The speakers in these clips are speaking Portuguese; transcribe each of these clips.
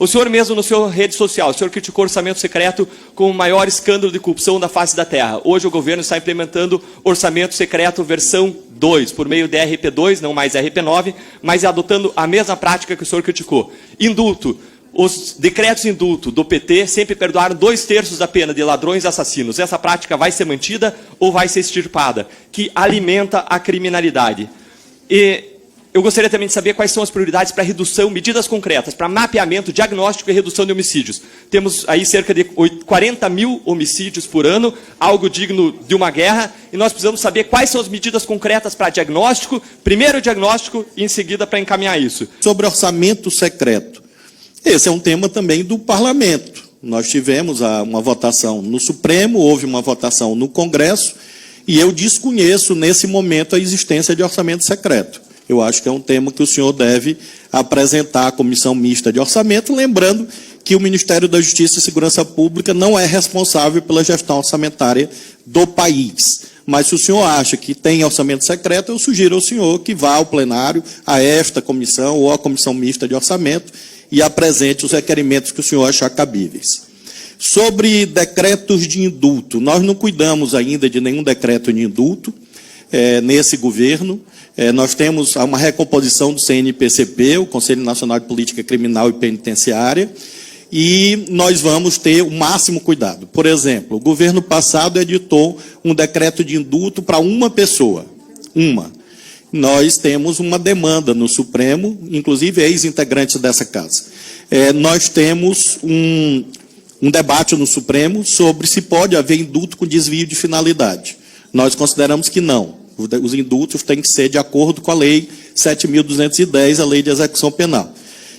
O senhor mesmo, no seu rede social, o senhor criticou o orçamento secreto como o maior escândalo de corrupção da face da terra. Hoje o governo está implementando orçamento secreto versão 2, por meio de RP2, não mais RP9, mas adotando a mesma prática que o senhor criticou. Indulto. Os decretos de indulto do PT sempre perdoaram 2/3 da pena de ladrões e assassinos. Essa prática vai ser mantida ou vai ser extirpada? Que alimenta a criminalidade. E eu gostaria também de saber quais são as prioridades para redução, medidas concretas, para mapeamento, diagnóstico e redução de homicídios. Temos aí cerca de 40 mil homicídios por ano, algo digno de uma guerra, e nós precisamos saber quais são as medidas concretas para diagnóstico, primeiro diagnóstico e em seguida para encaminhar isso. Sobre orçamento secreto. Esse é um tema também do parlamento. Nós tivemos uma votação no Supremo, houve uma votação no Congresso, e eu desconheço, nesse momento, a existência de orçamento secreto. Eu acho que é um tema que o senhor deve apresentar à Comissão Mista de Orçamento, lembrando que o Ministério da Justiça e Segurança Pública não é responsável pela gestão orçamentária do país. Mas se o senhor acha que tem orçamento secreto, eu sugiro ao senhor que vá ao plenário, a esta comissão ou à Comissão Mista de Orçamento, e apresente os requerimentos que o senhor achar cabíveis. Sobre decretos de indulto, nós não cuidamos ainda de nenhum decreto de indulto nesse governo. Nós temos uma recomposição do CNPCP, o Conselho Nacional de Política Criminal e Penitenciária, e nós vamos ter o máximo cuidado. Por exemplo, o governo passado editou um decreto de indulto para uma pessoa, Nós temos uma demanda no Supremo, inclusive ex-integrantes dessa casa. Nós temos um debate no Supremo sobre se pode haver indulto com desvio de finalidade. Nós consideramos que não. Os indultos têm que ser de acordo com a Lei 7.210, a Lei de Execução Penal.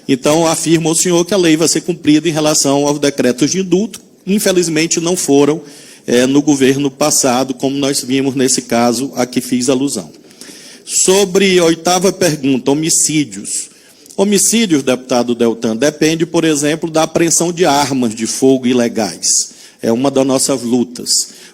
Então, afirmo ao senhor que a lei vai ser cumprida em relação aos decretos de indulto. Infelizmente, não foram no governo passado, como nós vimos nesse caso a que fiz alusão. Sobre a 8ª pergunta, homicídios. Homicídios, deputado Deltan, depende, por exemplo, da apreensão de armas de fogo ilegais. É uma das nossas lutas,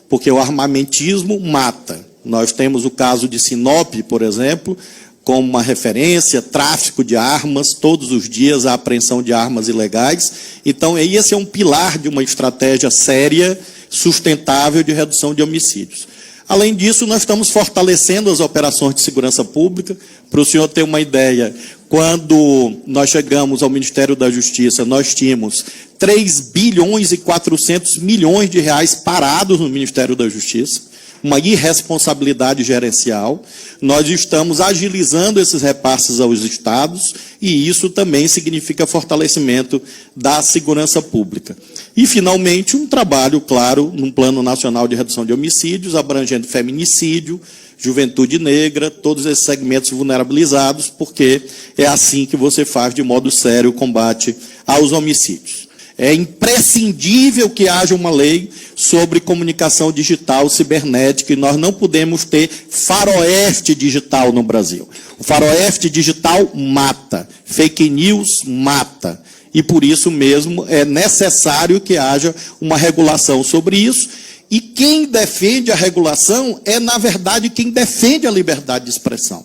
porque o armamentismo mata. Nós temos o caso de Sinop, por exemplo, como uma referência, tráfico de armas, todos os dias a apreensão de armas ilegais. Então, esse é um pilar de uma estratégia séria, sustentável de redução de homicídios. Além disso, nós estamos fortalecendo as operações de segurança pública. Para o senhor ter uma ideia, quando nós chegamos ao Ministério da Justiça, nós tínhamos 3 bilhões e 400 milhões de reais parados no Ministério da Justiça, uma irresponsabilidade gerencial. Nós estamos agilizando esses repasses aos estados e isso também significa fortalecimento da segurança pública. E, finalmente, um trabalho, claro, num Plano Nacional de Redução de Homicídios, abrangendo feminicídio, juventude negra, todos esses segmentos vulnerabilizados, porque é assim que você faz de modo sério o combate aos homicídios. É imprescindível que haja uma lei sobre comunicação digital cibernética e nós não podemos ter faroeste digital no Brasil. O faroeste digital mata, fake news mata. E por isso mesmo é necessário que haja uma regulação sobre isso. E quem defende a regulação é, na verdade, quem defende a liberdade de expressão.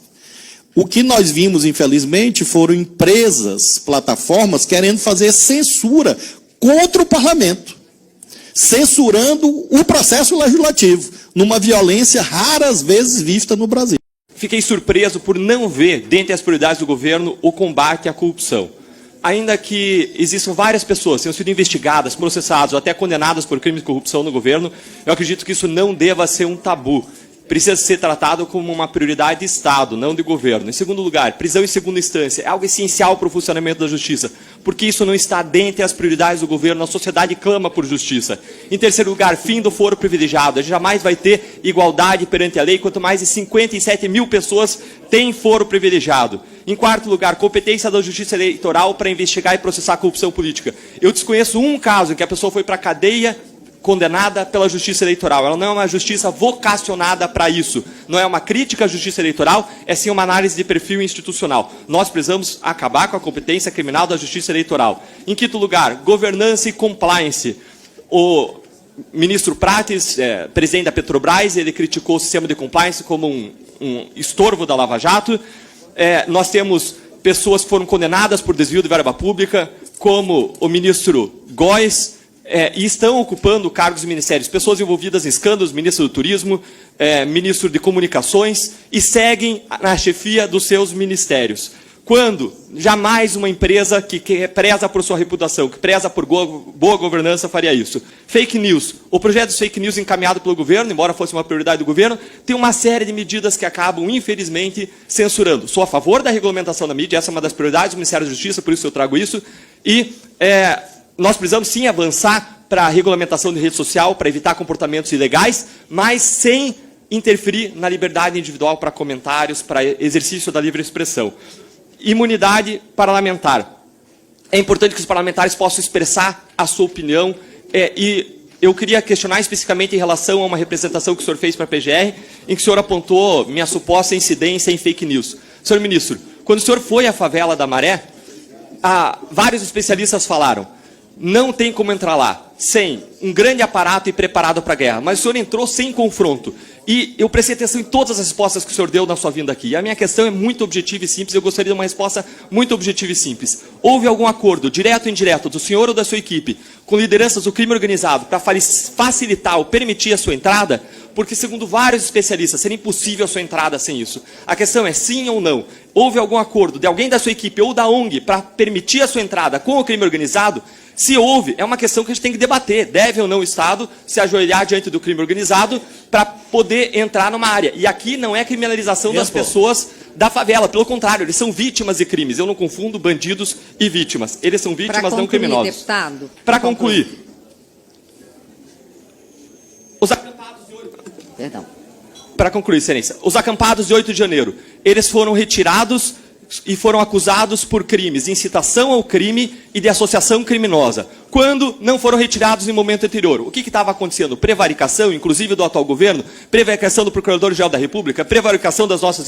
O que nós vimos, infelizmente, foram empresas, plataformas, querendo fazer censura contra o parlamento, censurando o processo legislativo, numa violência raras vezes vista no Brasil. Fiquei surpreso por não ver, dentre as prioridades do governo, o combate à corrupção. Ainda que existam várias pessoas que tenham sido investigadas, processadas ou até condenadas por crimes de corrupção no governo, eu acredito que isso não deva ser um tabu. Precisa ser tratado como uma prioridade de Estado, não de governo. Em segundo lugar, prisão em segunda instância é algo essencial para o funcionamento da justiça, porque isso não está dentre as prioridades do governo, a sociedade clama por justiça. Em terceiro lugar, fim do foro privilegiado. A gente jamais vai ter igualdade perante a lei, quanto mais de 57 mil pessoas têm foro privilegiado. Em quarto lugar, competência da justiça eleitoral para investigar e processar a corrupção política. Eu desconheço um caso em que a pessoa foi para a cadeia condenada pela justiça eleitoral. Ela não é uma justiça vocacionada para isso. Não é uma crítica à justiça eleitoral, é sim uma análise de perfil institucional. Nós precisamos acabar com a competência criminal da justiça eleitoral. Em quinto lugar, governança e compliance. O ministro Prates, presidente da Petrobras, ele criticou o sistema de compliance como um estorvo da Lava Jato. Nós temos pessoas que foram condenadas por desvio de verba pública, como o ministro Góes, e estão ocupando cargos de ministérios, pessoas envolvidas em escândalos, ministro do Turismo, ministro de Comunicações, e seguem na chefia dos seus ministérios. Quando jamais uma empresa que preza por sua reputação, que preza por boa governança, faria isso. Fake news. O projeto de fake news encaminhado pelo governo, embora fosse uma prioridade do governo, tem uma série de medidas que acabam, infelizmente, censurando. Sou a favor da regulamentação da mídia, essa é uma das prioridades do Ministério da Justiça, por isso eu trago isso. E nós precisamos, sim, avançar para a regulamentação de rede social, para evitar comportamentos ilegais, mas sem interferir na liberdade individual para comentários, para exercício da livre expressão. Imunidade parlamentar. É importante que os parlamentares possam expressar a sua opinião, e eu queria questionar especificamente em relação a uma representação que o senhor fez para a PGR, em que o senhor apontou minha suposta incidência em fake news. Senhor ministro, quando o senhor foi à favela da Maré, vários especialistas falaram, não tem como entrar lá sem um grande aparato e preparado para a guerra, mas o senhor entrou sem confronto. E eu prestei atenção em todas as respostas que o senhor deu na sua vinda aqui. E a minha questão é muito objetiva e simples, eu gostaria de uma resposta muito objetiva e simples. Houve algum acordo, direto ou indireto, do senhor ou da sua equipe, com lideranças do crime organizado, para facilitar ou permitir a sua entrada? Porque, segundo vários especialistas, seria impossível a sua entrada sem isso. A questão é sim ou não. Houve algum acordo de alguém da sua equipe ou da ONG para permitir a sua entrada com o crime organizado? Se houve, é uma questão que a gente tem que debater. Deve ou não o Estado se ajoelhar diante do crime organizado para poder entrar numa área? E aqui não é criminalização das pessoas da favela. Pelo contrário, eles são vítimas de crimes. Eu não confundo bandidos e vítimas. Eles são vítimas, não criminosos. Deputado. Para concluir. Os acampados de 8... Perdão. Para concluir, Excelência. Os acampados de 8 de janeiro, eles foram retirados e foram acusados por crimes de incitação ao crime e de associação criminosa. Quando não foram retirados em momento anterior? O que estava acontecendo? Prevaricação, inclusive do atual governo, prevaricação do Procurador-Geral da República, prevaricação das nossas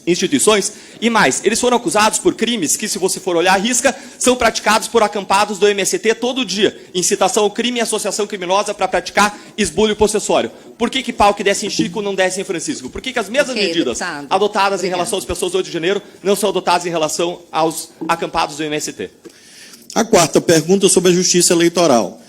instituições e mais. Eles foram acusados por crimes que, se você for olhar à risca, são praticados por acampados do MST todo dia. Incitação ao crime e associação criminosa para praticar esbulho possessório. Por que pau que desce em Chico não desce em Francisco? Por que as mesmas medidas adotadas em relação às pessoas do 8 de janeiro não são adotadas em relação aos acampados do MST? A quarta pergunta sobre a justiça eleitoral.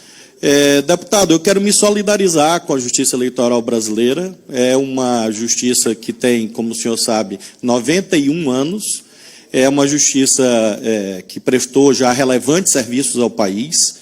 Deputado, eu quero me solidarizar com a justiça eleitoral brasileira. É uma justiça que tem, como o senhor sabe, 91 anos. É uma justiça que prestou já relevantes serviços ao país.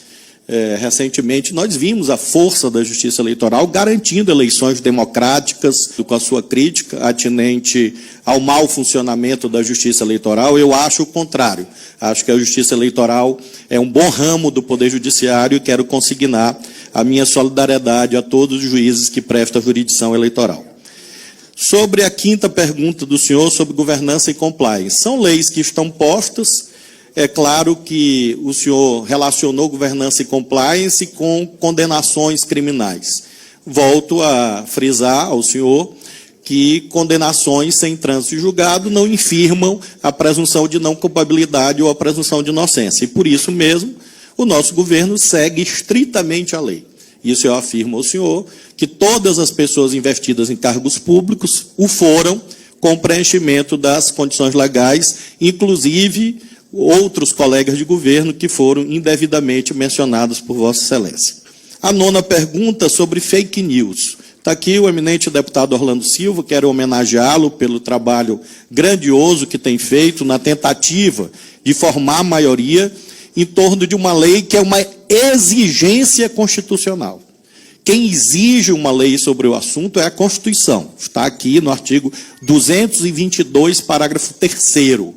Recentemente, nós vimos a força da justiça eleitoral garantindo eleições democráticas. Com a sua crítica atinente ao mau funcionamento da justiça eleitoral, eu acho o contrário. Acho que a justiça eleitoral é um bom ramo do Poder Judiciário e quero consignar a minha solidariedade a todos os juízes que prestam a jurisdição eleitoral. Sobre a quinta pergunta do senhor sobre governança e compliance. São leis que estão postas. É claro que o senhor relacionou governança e compliance com condenações criminais. Volto a frisar ao senhor que condenações sem trânsito julgado não infirmam a presunção de não culpabilidade ou a presunção de inocência. E por isso mesmo, o nosso governo segue estritamente a lei. Isso eu afirmo ao senhor, que todas as pessoas investidas em cargos públicos o foram com preenchimento das condições legais, inclusive outros colegas de governo que foram indevidamente mencionados por Vossa Excelência. A nona pergunta sobre fake news. Está aqui o eminente deputado Orlando Silva, quero homenageá-lo pelo trabalho grandioso que tem feito na tentativa de formar a maioria em torno de uma lei que é uma exigência constitucional. Quem exige uma lei sobre o assunto é a Constituição. Está aqui no artigo 222, parágrafo 3º.